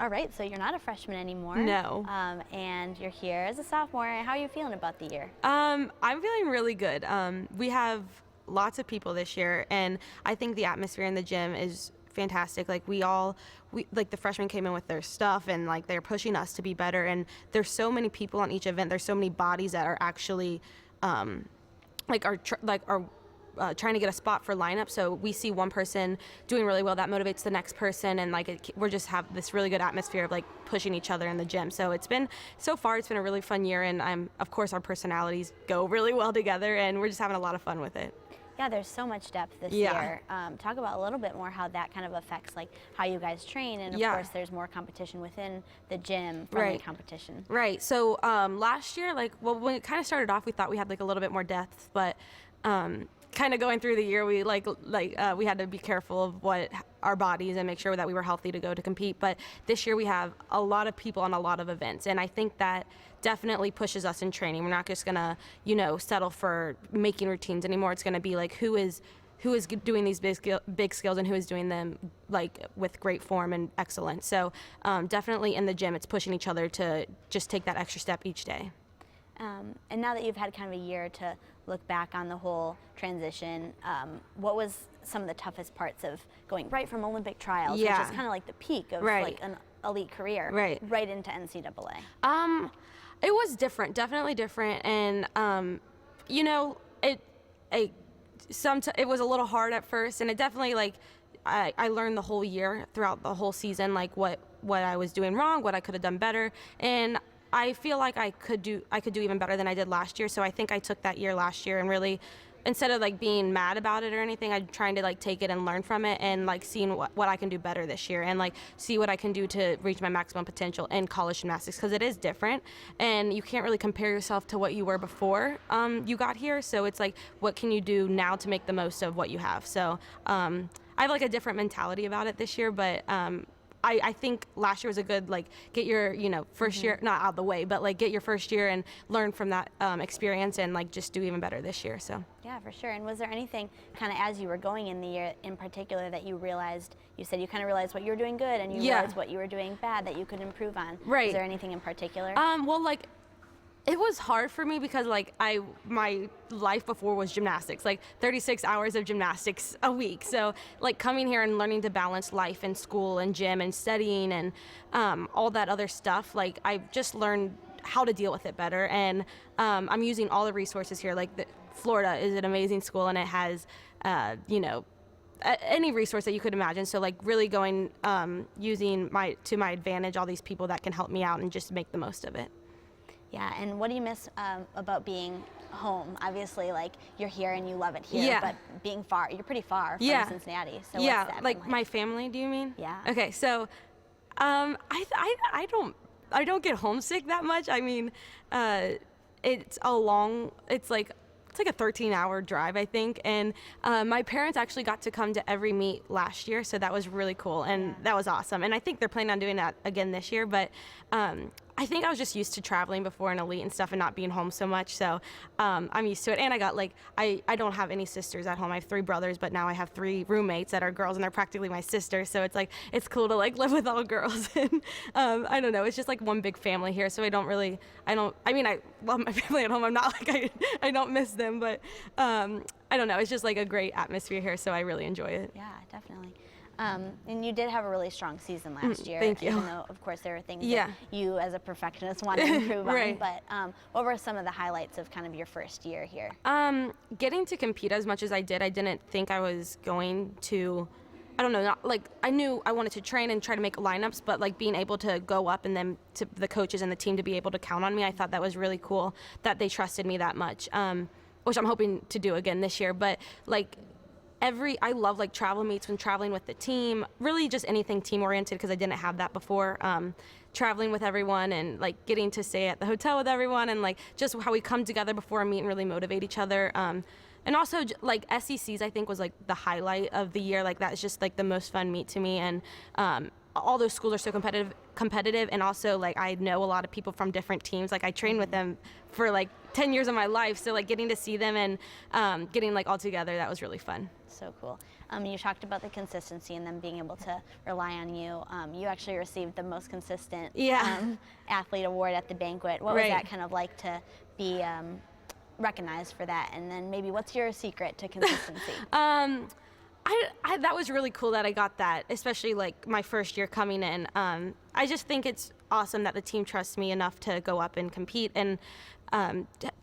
All right, so you're not a freshman anymore. No. And you're here as a sophomore. How are you feeling about the year? I'm feeling really good. We have lots of people this year, and I think the atmosphere in the gym is fantastic. Like we like the freshmen came in with their stuff, and like they're pushing us to be better. And there's so many people on each event. There's so many bodies that are actually trying to get a spot for lineup. So we see one person doing really well, that motivates the next person, and like we're just have this really good atmosphere of like pushing each other in the gym. So so far it's been a really fun year, and of course our personalities go really well together, and we're just having a lot of fun with it. Yeah, there's so much depth this year. Talk about a little bit more how that kind of affects like how you guys train, and of course there's more competition within the gym, friendly competition. Right. So last year, when it kind of started off, we thought we had like a little bit more depth, but kind of going through the year, we we had to be careful of what our bodies and make sure that we were healthy to go to compete. But this year we have a lot of people on a lot of events, and I think that definitely pushes us in training. We're not just gonna, settle for making routines anymore. It's gonna be like who is doing these big skills and who is doing them like with great form and excellence. So definitely in the gym, it's pushing each other to just take that extra step each day. And now that you've had kind of a year to look back on the whole transition, what was some of the toughest parts of going right from Olympic trials, which is kind of like the peak of like an elite career, right into NCAA? It was different, definitely different, and it was a little hard at first, and it definitely I learned the whole year throughout the whole season what I was doing wrong, what I could have done better, and I feel like I could do even better than I did last year. So I think I took that year last year and really, instead of being mad about it or anything, I'm trying to take it and learn from it, and seeing what I can do better this year, and see what I can do to reach my maximum potential in college gymnastics, because it is different and you can't really compare yourself to what you were before you got here. So it's what can you do now to make the most of what you have? So I have a different mentality about it this year, but I think last year was a good, get your, first year, not out of the way, but get your first year and learn from that experience, and just do even better this year. So yeah, for sure. And was there anything kind of as you were going in the year in particular that you realized, you said you kind of realized what you were doing good and you realized what you were doing bad that you could improve on? Right. Is there anything in particular? It was hard for me because my life before was gymnastics, 36 hours of gymnastics a week. So coming here and learning to balance life and school and gym and studying and all that other stuff, I've just learned how to deal with it better. And I'm using all the resources here. Florida is an amazing school, and it has, any resource that you could imagine. So really going, using to my advantage, all these people that can help me out and just make the most of it. Yeah, and what do you miss about being home? Obviously, you're here and you love it here, but being far, you're pretty far from Cincinnati. So what's that been like? My family, do you mean? Yeah. Okay, so I don't get homesick that much. I mean, it's a 13-hour drive, I think, and my parents actually got to come to every meet last year, so that was really cool, and that was awesome. And I think they're planning on doing that again this year, but I think I was just used to traveling before in elite and stuff and not being home so much, so I'm used to it. And I got I don't have any sisters at home. I have 3 brothers, but now I have 3 roommates that are girls, and they're practically my sisters, so it's it's cool to live with all girls. And I don't know, it's just one big family here, so I mean I love my family at home. I'm not I don't miss them, but I don't know, it's just a great atmosphere here, so I really enjoy it. Yeah, definitely. And you did have a really strong season last year. Thank you. Even though, of course, there were things that you as a perfectionist want to improve on. But what were some of the highlights of kind of your first year here? Getting to compete as much as I did, I didn't think I was going to, I don't know, I knew I wanted to train and try to make lineups, but being able to go up and then to the coaches and the team to be able to count on me, I thought that was really cool that they trusted me that much, which I'm hoping to do again this year. But I love travel meets when traveling with the team, really just anything team oriented, because I didn't have that before. Traveling with everyone and getting to stay at the hotel with everyone, and just how we come together before a meet and really motivate each other. And also SECs, I think, was the highlight of the year. That is just the most fun meet to me, and all those schools are so competitive, and also I know a lot of people from different teams. I trained with them for 10 years of my life, so getting to see them and getting all together, that was really fun. So cool. You talked about the consistency and them being able to rely on you. You actually received the most consistent athlete award at the banquet. What was that kind of like to be recognized for that? And then maybe what's your secret to consistency? That was really cool that I got that, especially like my first year coming in. I just think it's awesome that the team trusts me enough to go up and compete and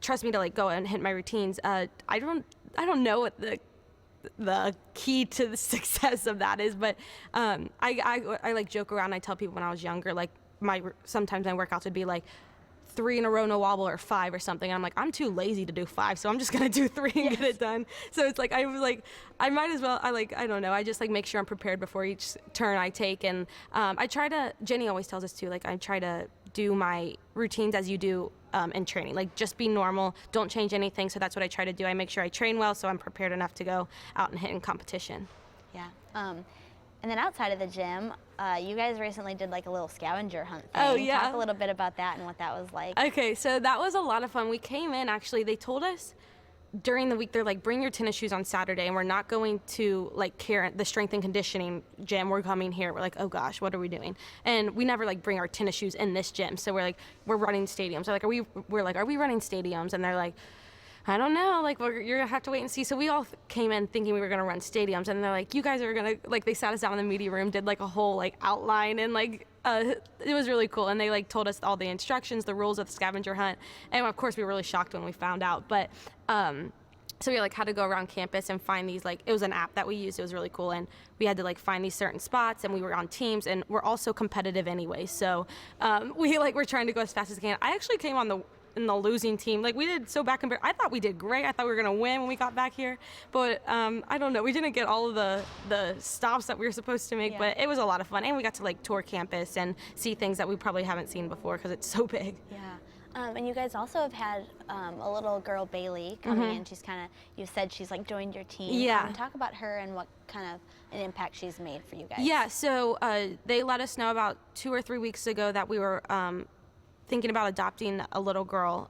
trust me to like go and hit my routines. I don't know what the key to the success of that is, but I like joke around. I tell people when I was younger, like sometimes my workouts would be like 3 in a row, no wobble, or 5 or something. I'm like, I'm too lazy to do 5, so I'm just gonna do 3 and get it done. So it's like I might as well. I don't know. I just like make sure I'm prepared before each turn I take, and I try to. Jenny always tells us too. Like I try to do my routines as you do in training. Like just be normal. Don't change anything. So that's what I try to do. I make sure I train well, so I'm prepared enough to go out and hit in competition. Yeah. And then outside of the gym, you guys recently did like a little scavenger hunt thing. Oh, yeah. Talk a little bit about that and what that was like. Okay, so that was a lot of fun. We came in, actually, they told us during the week, they're like, bring your tennis shoes on Saturday, and we're not going to like the strength and conditioning gym. We're coming here. We're like, oh gosh, what are we doing? And we never like bring our tennis shoes in this gym. So we're like, we're running stadiums. They're like, are we running stadiums? And they're like, I don't know, like, well, you're gonna have to wait and see. So we all came in thinking we were gonna run stadiums, and they're like, you guys are gonna, like, they sat us down in the media room, did like a whole like outline, and like, it was really cool. And they like told us all the instructions, the rules of the scavenger hunt. And of course we were really shocked when we found out, but, so we like had to go around campus and find these, like, it was an app that we used. It was really cool. And we had to like find these certain spots, and we were on teams, and we're also competitive anyway. So, we're trying to go as fast as we can. I actually came on in the losing team. Like, we did so back and I thought we did great. I thought we were gonna win when we got back here, but I don't know. We didn't get all of the stops that we were supposed to make, but it was a lot of fun, and we got to like tour campus and see things that we probably haven't seen before because it's so big. Yeah. And you guys also have had a little girl, Bailey, coming in. She's you said she's like joined your team. Yeah. Talk about her and what kind of an impact she's made for you guys. Yeah, so they let us know about 2 or 3 weeks ago that we were thinking about adopting a little girl.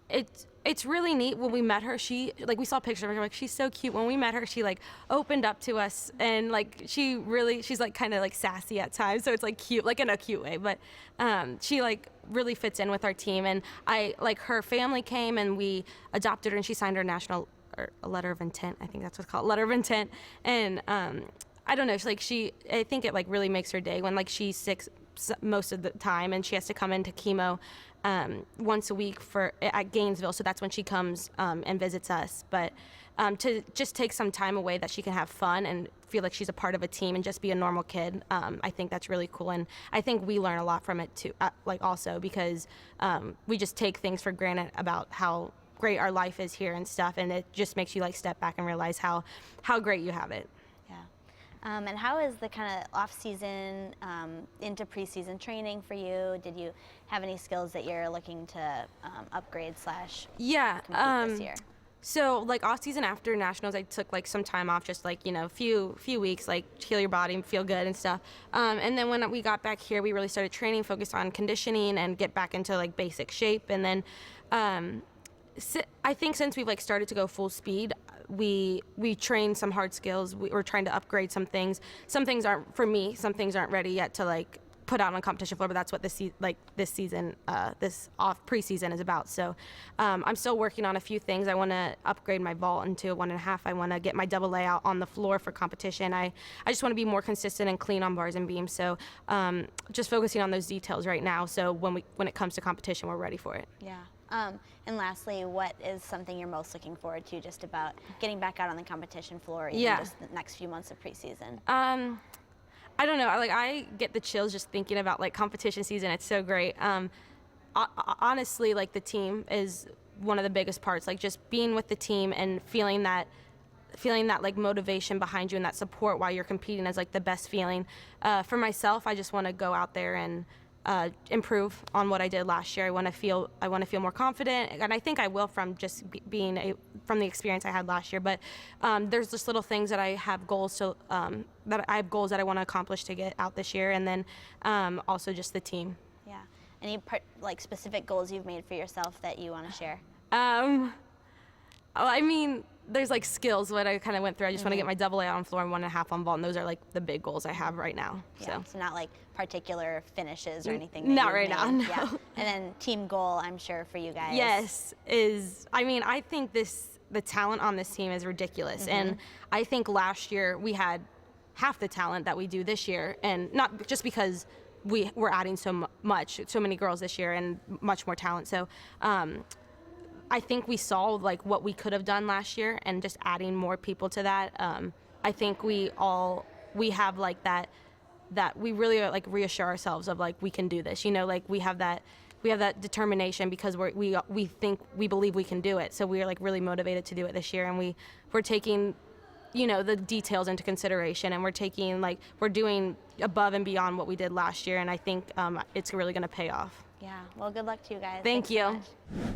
It's really neat. When we met her, we saw pictures of her, like, she's so cute. When we met her, she like opened up to us, and like she's like kind of like sassy at times, so it's like cute, like in a cute way, but she like really fits in with our team. And her family came, and we adopted her, and she signed her national letter of intent. I think that's what's called, letter of intent. And I don't know, I think it like really makes her day when like she's sick most of the time, and she has to come into chemo once a week at Gainesville, so that's when she comes and visits us. But to just take some time away that she can have fun and feel like she's a part of a team and just be a normal kid, I think that's really cool. And I think we learn a lot from it too, also because we just take things for granted about how great our life is here and stuff, and it just makes you like step back and realize how great you have it. And how is the kind of off-season into preseason training for you? Did you have any skills that you're looking to upgrade / complete this year? So like off-season after nationals, I took like some time off, just like, few weeks, like heal your body and feel good and stuff. And then when we got back here, we really started training, focused on conditioning and get back into like basic shape. And then I think since we've like started to go full speed, we train some hard skills. We're trying to upgrade some things. Some things aren't, for me, some things aren't ready yet to like put out on competition floor, but that's what this season, this off preseason is about. So I'm still working on a few things. I want to upgrade my vault into a 1.5. I want to get my double layout on the floor for competition. I just want to be more consistent and clean on bars and beams. So just focusing on those details right now, so when it comes to competition, we're ready for it. Yeah. And lastly, what is something you're most looking forward to just about getting back out on the competition floor, even just the next few months of preseason? I don't know. I get the chills just thinking about like competition season. It's so great. Honestly, like the team is one of the biggest parts. Like just being with the team and feeling that like motivation behind you and that support while you're competing is like the best feeling. For myself, I just want to go out there and improve on what I did last year. I want to feel more confident, and I think I will from just from the experience I had last year. But there's just little things that I have goals that I want to accomplish to get out this year, and then also just the team. Yeah. Any specific goals you've made for yourself that you want to share? I mean, there's like skills what I kind of went through. I just want to get my double A on floor and 1.5 on vault, and those are like the big goals I have right now. Yeah, so not like particular finishes or anything. Not right now, no. Yeah. And then team goal, I'm sure for you guys. Yes, I think the talent on this team is ridiculous, and I think last year we had half the talent that we do this year, and not just because we're adding so many girls this year and much more talent. So I think we saw like what we could have done last year, and just adding more people to that. I think we have like that we really like reassure ourselves of like we can do this. You know, like we have that determination because we believe we can do it. So we are like really motivated to do it this year, and we're taking, you know, the details into consideration, and we're doing above and beyond what we did last year, and I think it's really going to pay off. Yeah. Well, good luck to you guys. Thank you. So much.